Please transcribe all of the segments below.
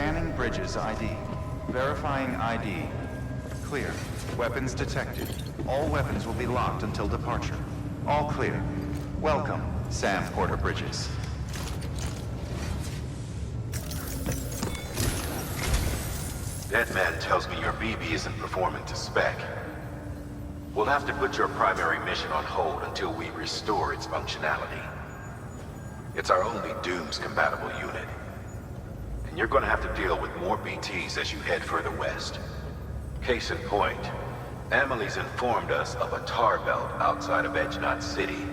Scanning Bridges ID. Verifying ID. Clear. Weapons detected. All weapons will be locked until departure. All clear. Welcome, Sam Porter Bridges. Deadman tells me your BB isn't performing to spec. We'll have to put your primary mission on hold until we restore its functionality. It's our only Dooms-compatible unit. And you're gonna have to deal with more BTs as you head further west. Case in point, Amelie's informed us of a tar belt outside of Edgenot City.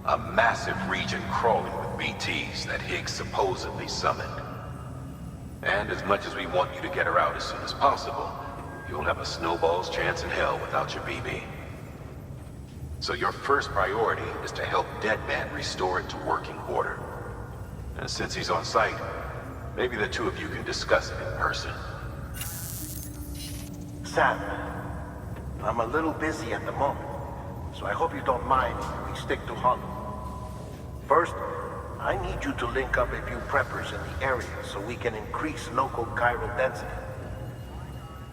A massive region crawling with BTs that Higgs supposedly summoned. And as much as we want you to get her out as soon as possible, you'll have a snowball's chance in hell without your BB. So your first priority is to help Deadman restore it to working order. And since he's on site, maybe the two of you can discuss it in person. Sam, I'm a little busy at the moment, so I hope you don't mind if we stick to Hollow. First, I need you to link up a few preppers in the area so we can increase local chiral density.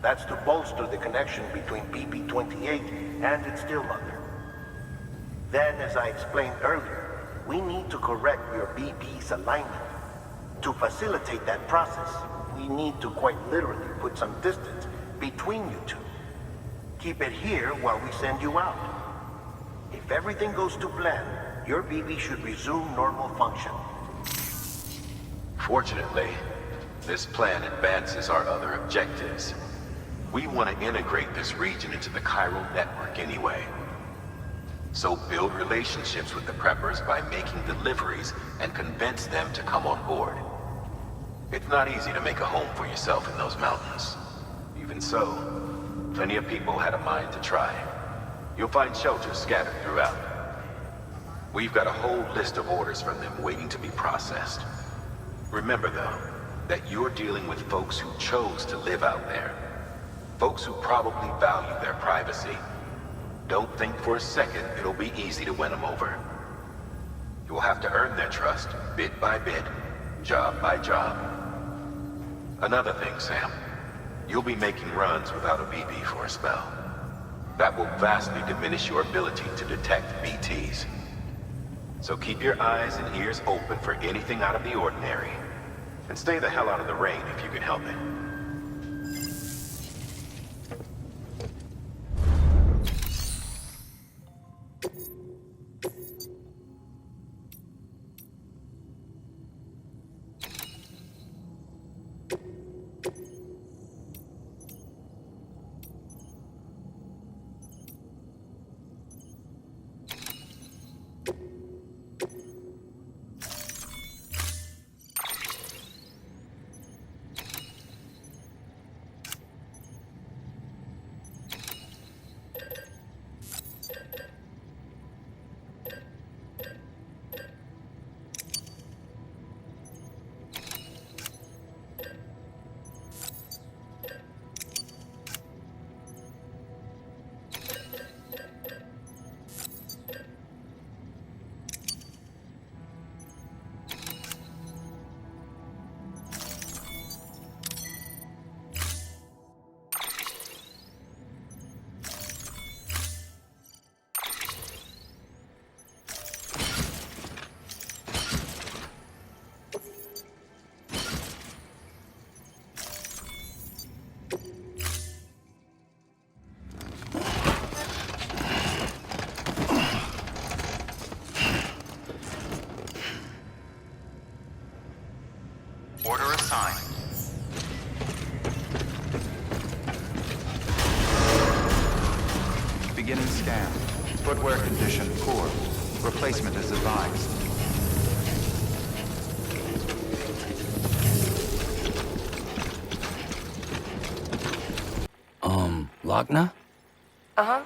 That's to bolster the connection between BP-28 and its stillmother. Then, as I explained earlier, we need to correct your BB's alignment. To facilitate that process, we need to quite literally put some distance between you two. Keep it here while we send you out. If everything goes to plan, your BB should resume normal function. Fortunately, this plan advances our other objectives. We want to integrate this region into the chiral network anyway. So build relationships with the preppers by making deliveries and convince them to come on board. It's not easy to make a home for yourself in those mountains. Even so, plenty of people had a mind to try. You'll find shelters scattered throughout. We've got a whole list of orders from them waiting to be processed. Remember, though, that you're dealing with folks who chose to live out there. Folks who probably value their privacy. Don't think for a second it'll be easy to win them over. You'll have to earn their trust, bit by bit, job by job. Another thing, Sam. You'll be making runs without a BB for a spell. That will vastly diminish your ability to detect BTs. So keep your eyes and ears open for anything out of the ordinary. And stay the hell out of the rain if you can help it. Order assigned. Beginning scan. Footwear condition poor. Replacement is advised. Lochna? Uh-huh.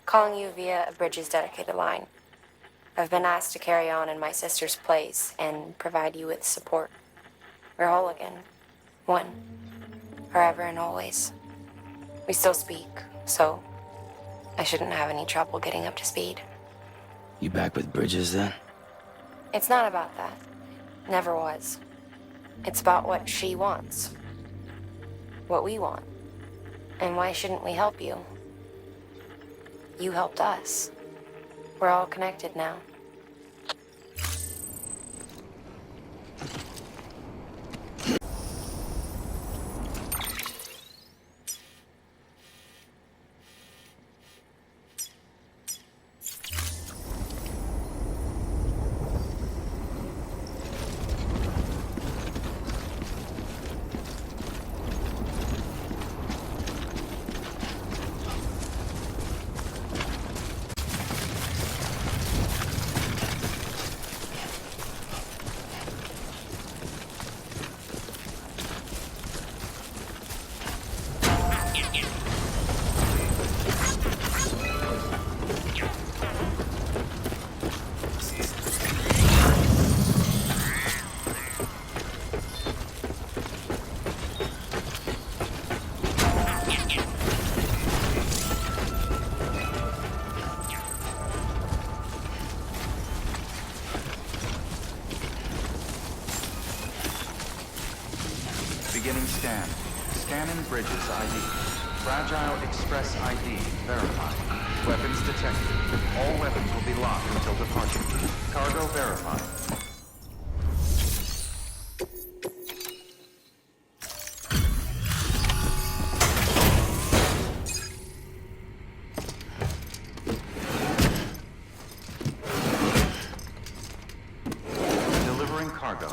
Calling you via a Bridges dedicated line. I've been asked to carry on in my sister's place and provide you with support. We're whole again. One. Forever and always. We still speak, so I shouldn't have any trouble getting up to speed. You back with Bridges then? It's not about that. Never was. It's about what she wants. What we want. And why shouldn't we help you? You helped us. We're all connected now. Beginning scan. Scanning bridges ID. Fragile Express ID verified. Weapons detected. All weapons will be locked until departure. Cargo verified. Delivering cargo.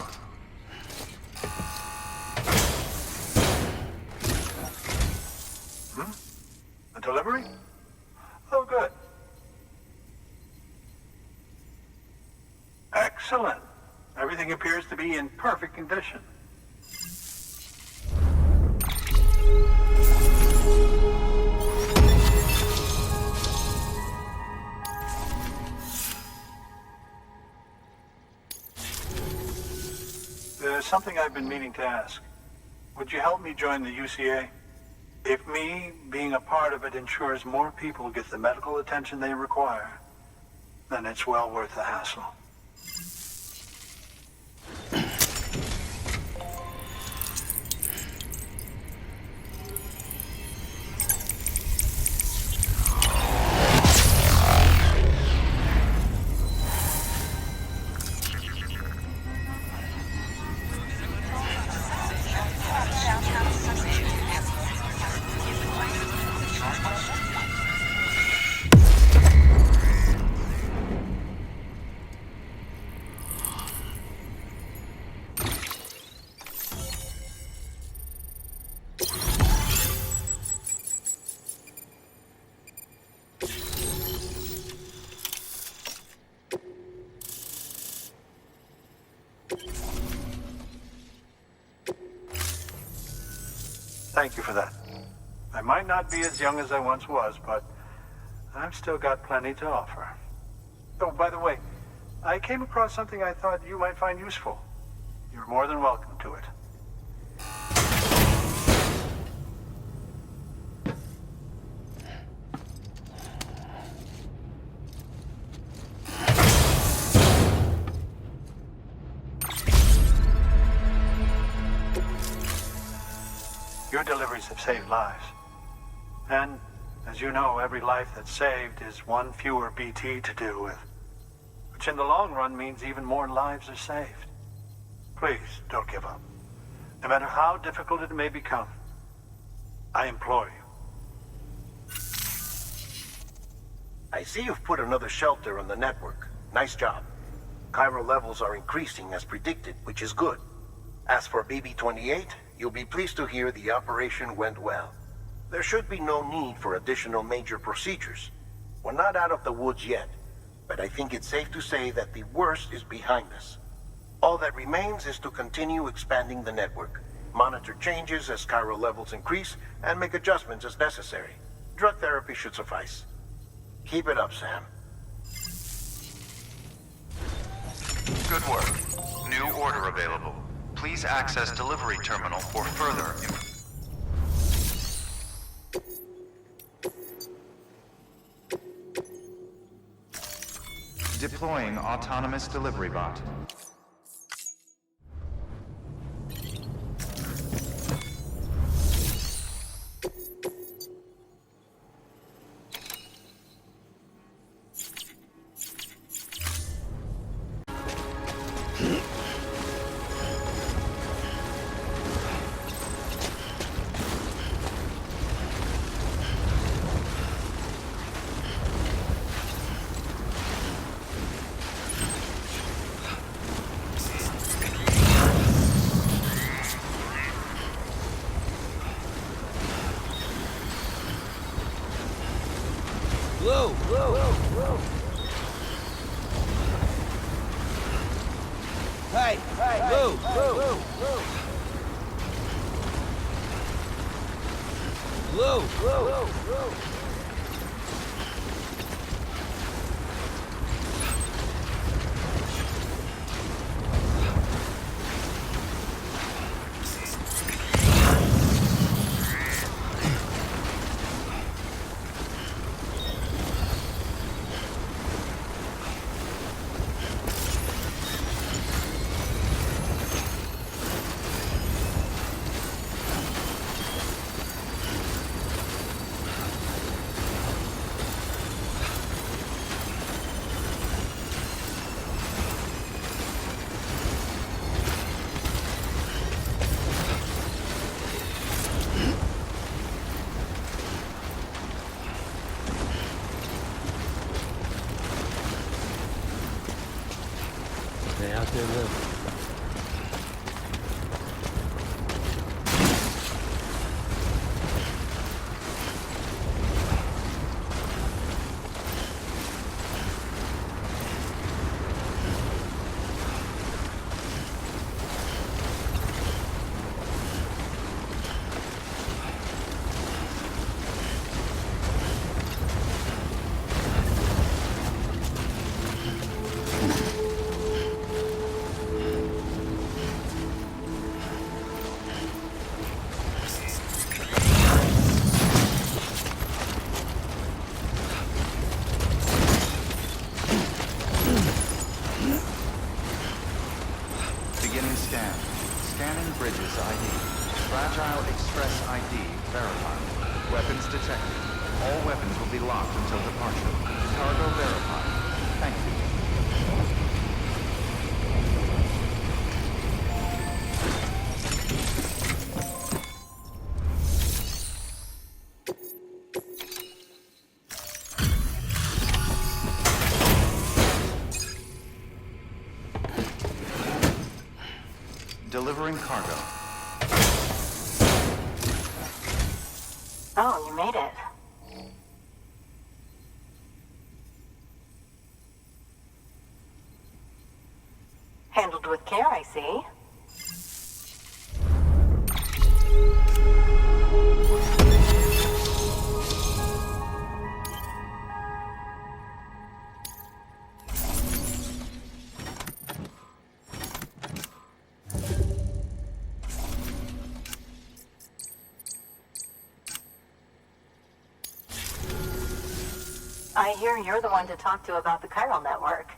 A delivery? Oh, good. Excellent. Everything appears to be in perfect condition. There's something I've been meaning to ask. Would you help me join the UCA? If me being a part of it ensures more people get the medical attention they require, then it's well worth the hassle. Thank you for that. I might not be as young as I once was, but I've still got plenty to offer. Oh, by the way, I came across something I thought you might find useful. You're more than welcome to it. Your deliveries have saved lives. And, as you know, every life that's saved is one fewer BT to deal with. Which in the long run means even more lives are saved. Please, don't give up. No matter how difficult it may become, I implore you. I see you've put another shelter on the network. Nice job. Chiral levels are increasing as predicted, which is good. As for BB-28, you'll be pleased to hear the operation went well. There should be no need for additional major procedures. We're not out of the woods yet, but I think it's safe to say that the worst is behind us. All that remains is to continue expanding the network, monitor changes as chiral levels increase, and make adjustments as necessary. Drug therapy should suffice. Keep it up, Sam. Good work. New order available. Please access delivery terminal for further Deploying autonomous delivery bot. Hey! Move! Stay out there, live. Beginning scan. Scanning bridges ID. Fragile Express ID verified. Weapons detected. All weapons will be locked until departure. Cargo verified. Thank you. Delivering cargo. Oh, you made it. Handled with care, I see. I hear you're the one to talk to about the chiral network.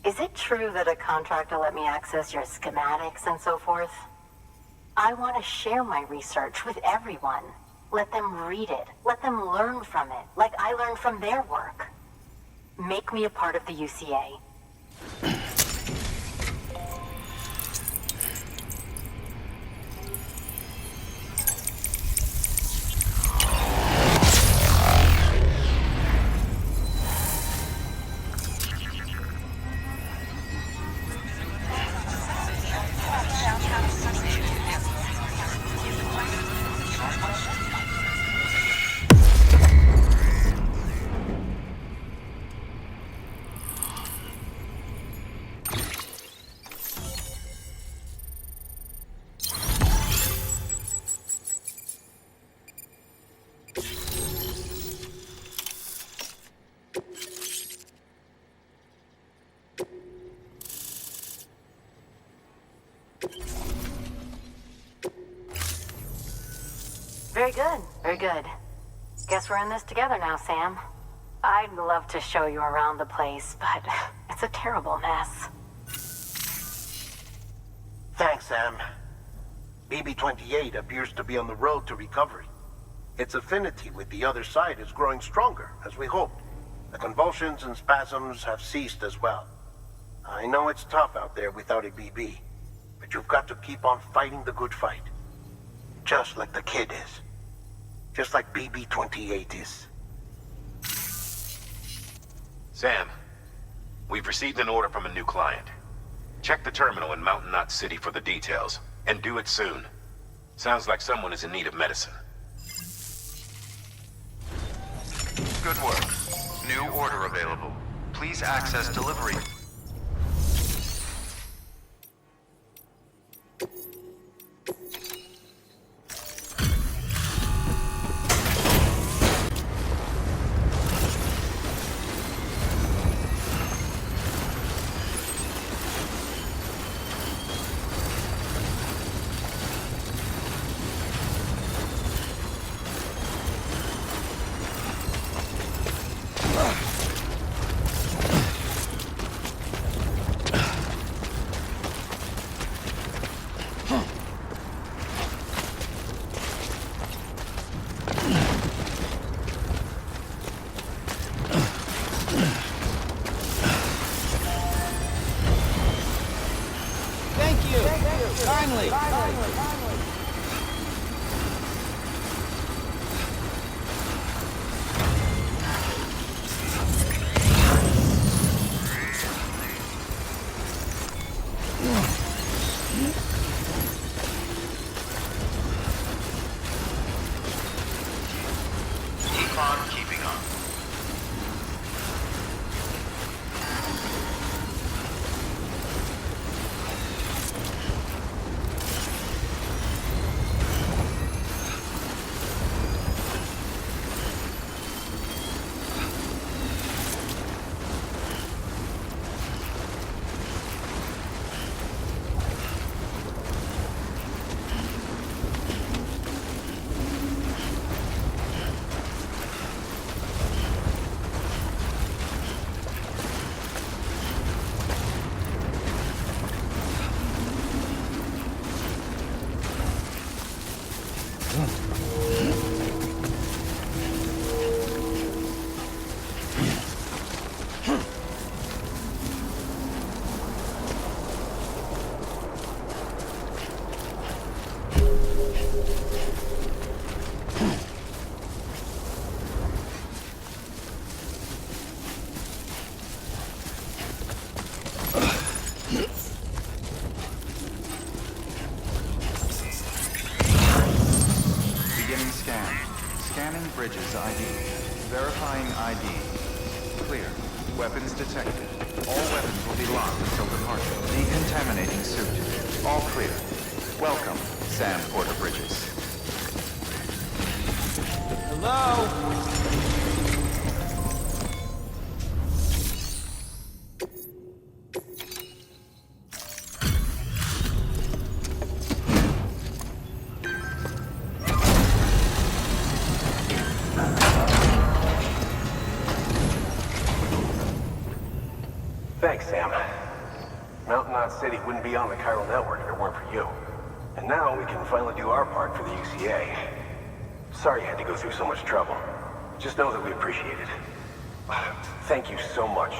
Is it true that a contractor let me access your schematics and so forth? I want to share my research with everyone. Let them read it. Let them learn from it, like I learned from their work. Make me a part of the UCA. Very good, very good. Guess we're in this together now, Sam. I'd love to show you around the place, but it's a terrible mess. Thanks, Sam. BB-28 appears to be on the road to recovery. Its affinity with the other side is growing stronger, as we hoped. The convulsions and spasms have ceased as well. I know it's tough out there without a BB, but you've got to keep on fighting the good fight. Just like the kid is. Just like BB-28 is. Sam, we've received an order from a new client. Check the terminal in Mountain Knot City for the details, and do it soon. Sounds like someone is in need of medicine. Good work. New order available. Please access delivery. Thank you. Finally. Keep on keeping on. Beginning scan. Scanning bridges ID. Verifying ID. Clear. Weapons detected. All weapons will be locked until departure. Decontaminating suit. All clear. Welcome, Sam Porter Bridges. Hello? Thanks, Sam. Mountain Knot City wouldn't be on the chiral network if it weren't for you. And now we can finally do our part for the UCA. Sorry you had to go through so much trouble. Just know that we appreciate it. Thank you so much.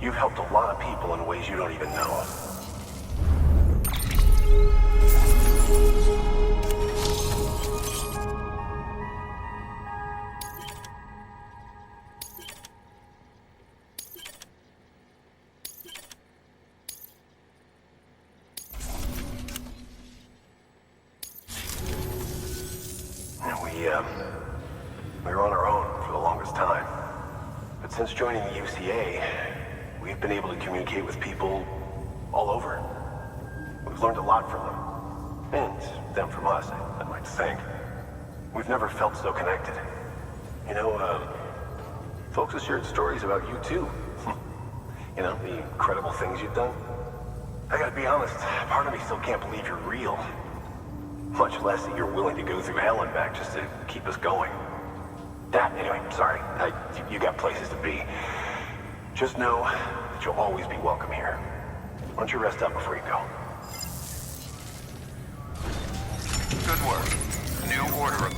You've helped a lot of people in ways you don't even know. We were on our own for the longest time. But since joining the UCA, we've been able to communicate with people all over. We've learned a lot from them. And them from us, I'd like to think. We've never felt so connected. You know, folks have shared stories about you too. You know, the incredible things you've done. I gotta be honest, part of me still can't believe you're real. Much less that you're willing to go through hell and back just to keep us going. Anyway, sorry. You got places to be. Just know that you'll always be welcome here. Why don't you rest up before you go? Good work. New order.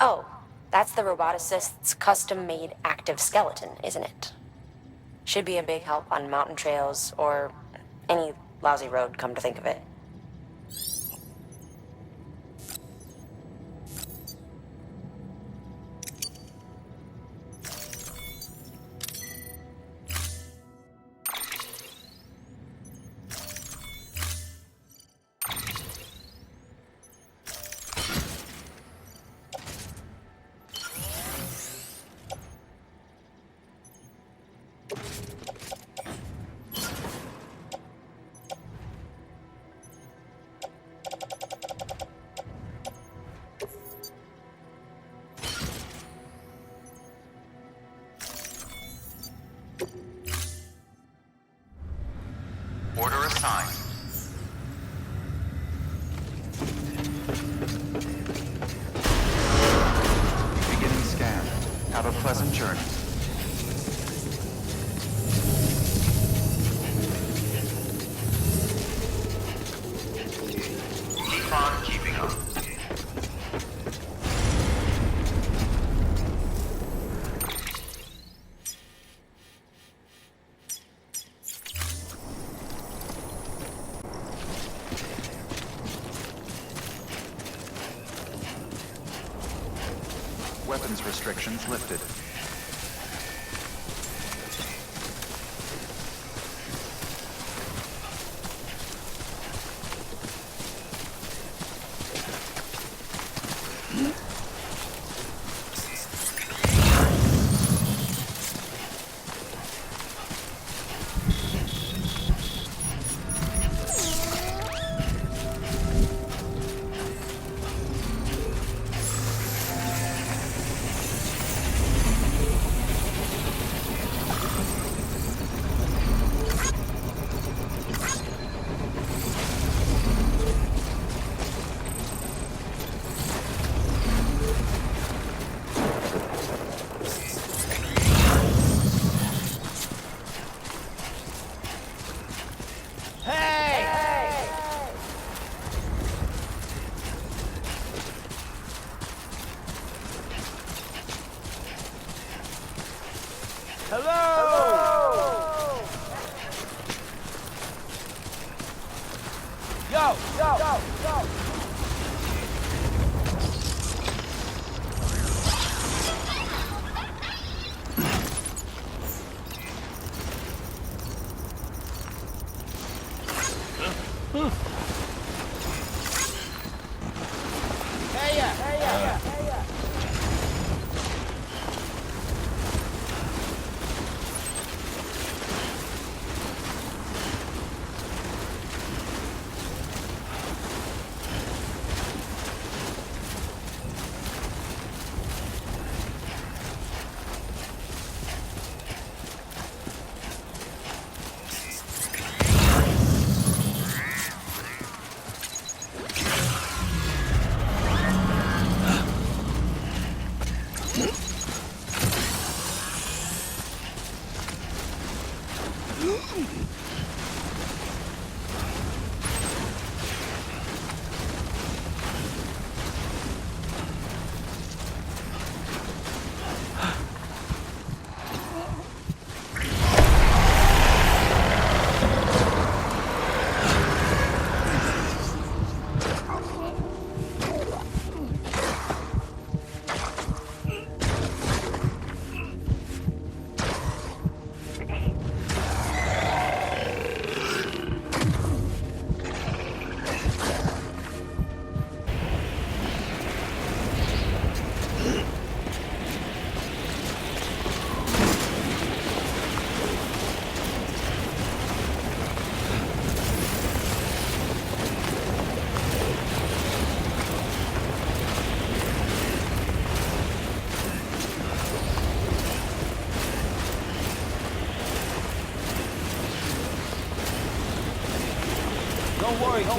Oh, that's the roboticist's custom-made active skeleton, isn't it? Should be a big help on mountain trails or any lousy road, come to think of it. pleasant journey. Keep on keeping on. Weapons restrictions lifted. Don't worry, kid.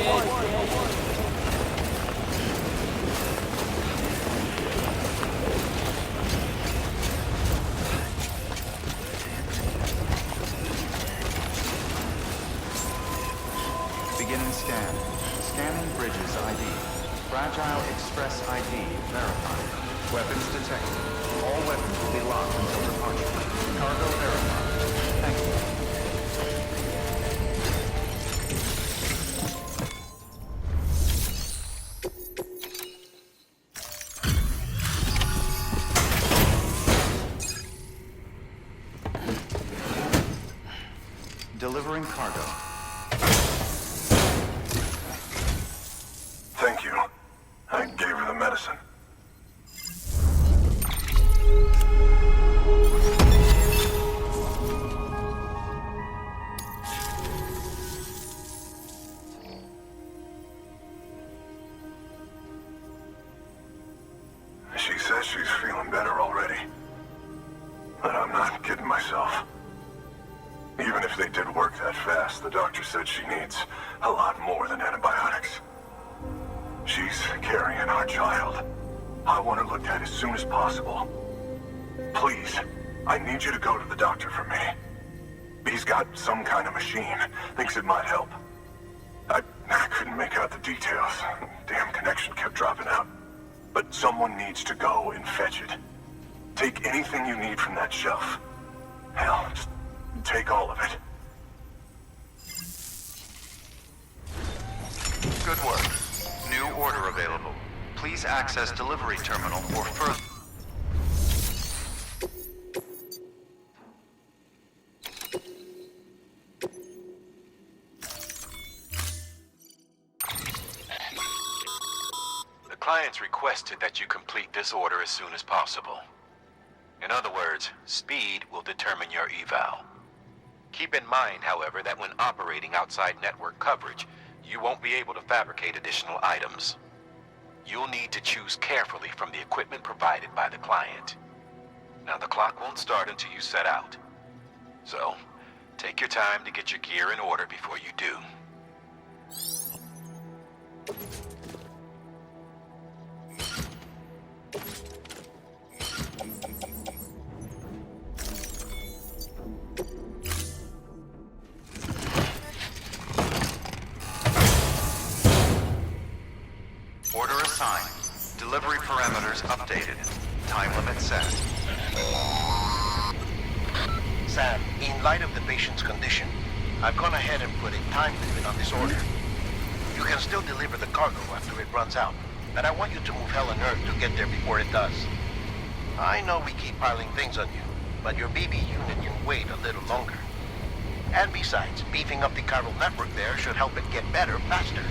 Beginning scan. Scanning bridges ID. Fragile Express ID verified. Weapons detected. All weapons will be locked until departure. Cargo verified. Thank you. Delivering cargo. Thank you. I gave her the medicine. She says she's feeling better already. But I'm not kidding myself. Even if they did work that fast, the doctor said she needs a lot more than antibiotics. She's carrying our child. I want her looked at as soon as possible. Please, I need you to go to the doctor for me. He's got some kind of machine. Thinks it might help. I couldn't make out the details. Damn connection kept dropping out. But someone needs to go and fetch it. Take anything you need from that shelf. Hell, just take all of it. Good work. New order available. Please access delivery terminal for further... The client's requested that you complete this order as soon as possible. In other words, speed will determine your eval. Keep in mind, however, that when operating outside network coverage, you won't be able to fabricate additional items. You'll need to choose carefully from the equipment provided by the client. Now, the clock won't start until you set out. So, take your time to get your gear in order before you do. Order assigned. Delivery parameters updated. Time limit set. Sam, in light of the patient's condition, I've gone ahead and put a time limit on this order. You can still deliver the cargo after it runs out, but I want you to move hell and earth to get there before it does. I know we keep piling things on you, but your BB unit can wait a little longer. And besides, beefing up the chiral network there should help it get better faster.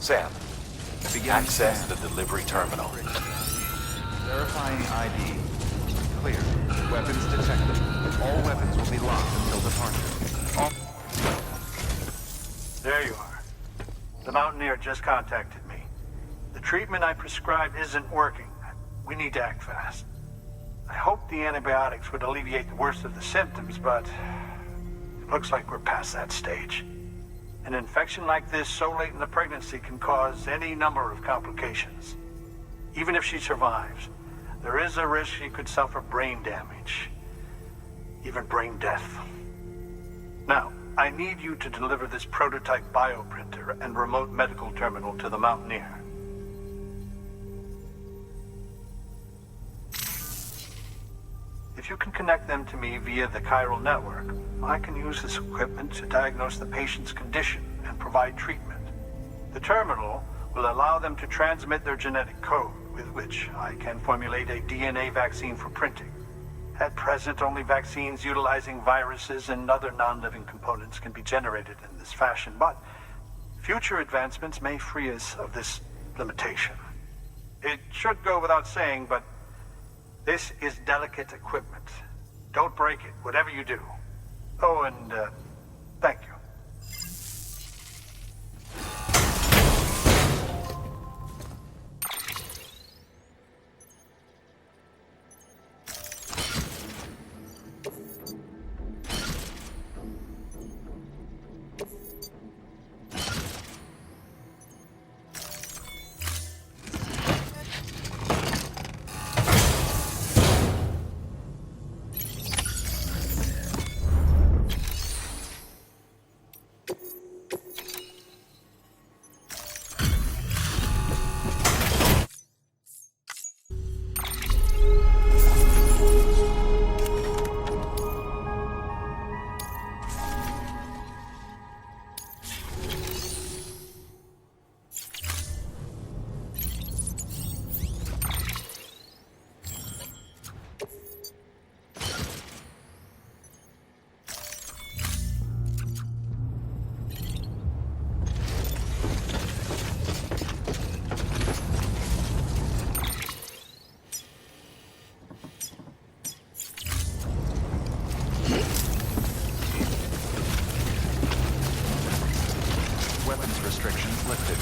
Sam, access the delivery terminal. Verifying ID. Clear. Weapons detected. All weapons will be locked until departure. There you are. The Mountaineer just contacted me. The treatment I prescribed isn't working. We need to act fast. I hoped the antibiotics would alleviate the worst of the symptoms, but it looks like we're past that stage. An infection like this so late in the pregnancy can cause any number of complications. Even if she survives, there is a risk she could suffer brain damage, even brain death. Now, I need you to deliver this prototype bioprinter and remote medical terminal to the Mountaineer. If you can connect them to me via the chiral network, I can use this equipment to diagnose the patient's condition and provide treatment. The terminal will allow them to transmit their genetic code, with which I can formulate a DNA vaccine for printing. At present, only vaccines utilizing viruses and other non-living components can be generated in this fashion, but future advancements may free us of this limitation. It should go without saying, but this is delicate equipment. Don't break it, whatever you do. Oh, and thank you. Restrictions lifted.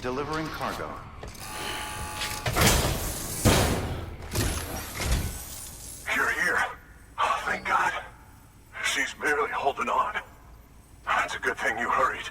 Delivering cargo. You're here. Oh, thank God. She's barely holding on. It's a good thing you hurried.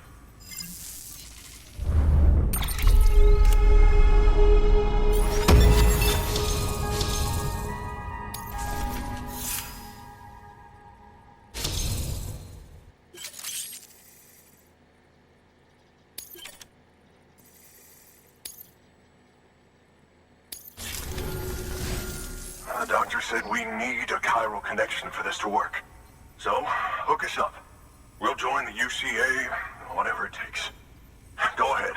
The doctor said we need a chiral connection for this to work. So, hook us up. We'll join the UCA, whatever it takes. Go ahead.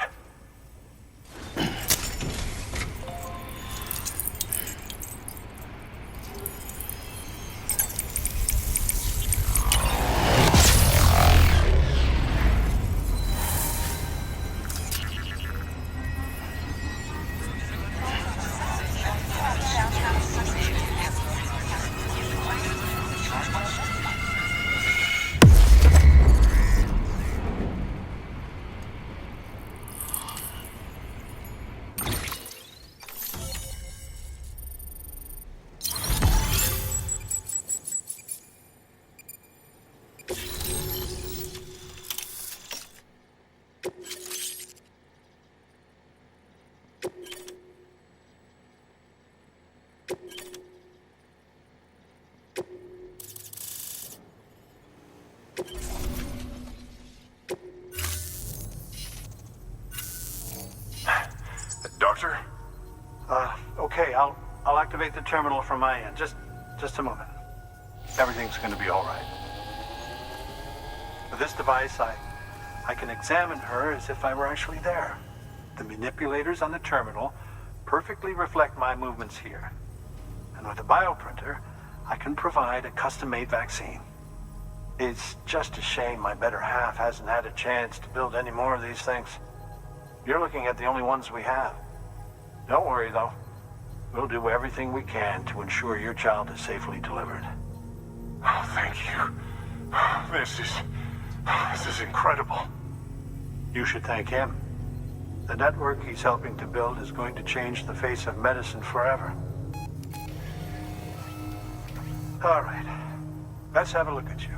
Doctor? Okay, I'll activate the terminal from my end. Just a moment. Everything's gonna be all right. With this device, I can examine her as if I were actually there. The manipulators on the terminal perfectly reflect my movements here. And with the bioprinter, I can provide a custom-made vaccine. It's just a shame my better half hasn't had a chance to build any more of these things. You're looking at the only ones we have. Don't worry, though. We'll do everything we can to ensure your child is safely delivered. Oh, thank you. This is incredible. You should thank him. The network he's helping to build is going to change the face of medicine forever. All right. Let's have a look at you.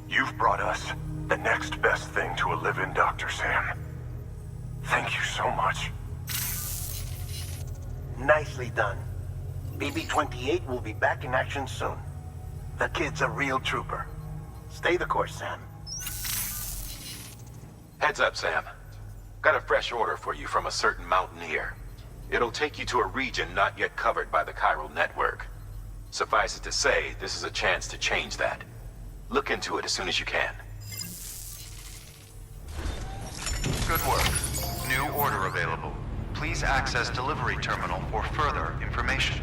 You've brought us the next best thing to a live-in Dr. Sam. Thank you so much. Nicely done. BB-28 will be back in action soon. The kid's a real trooper. Stay the course, Sam. Heads up, Sam. Got a fresh order for you from a certain mountaineer. It'll take you to a region not yet covered by the chiral network. Suffice it to say, this is a chance to change that. Look into it as soon as you can. Good work. New order available. Please access delivery terminal for further information.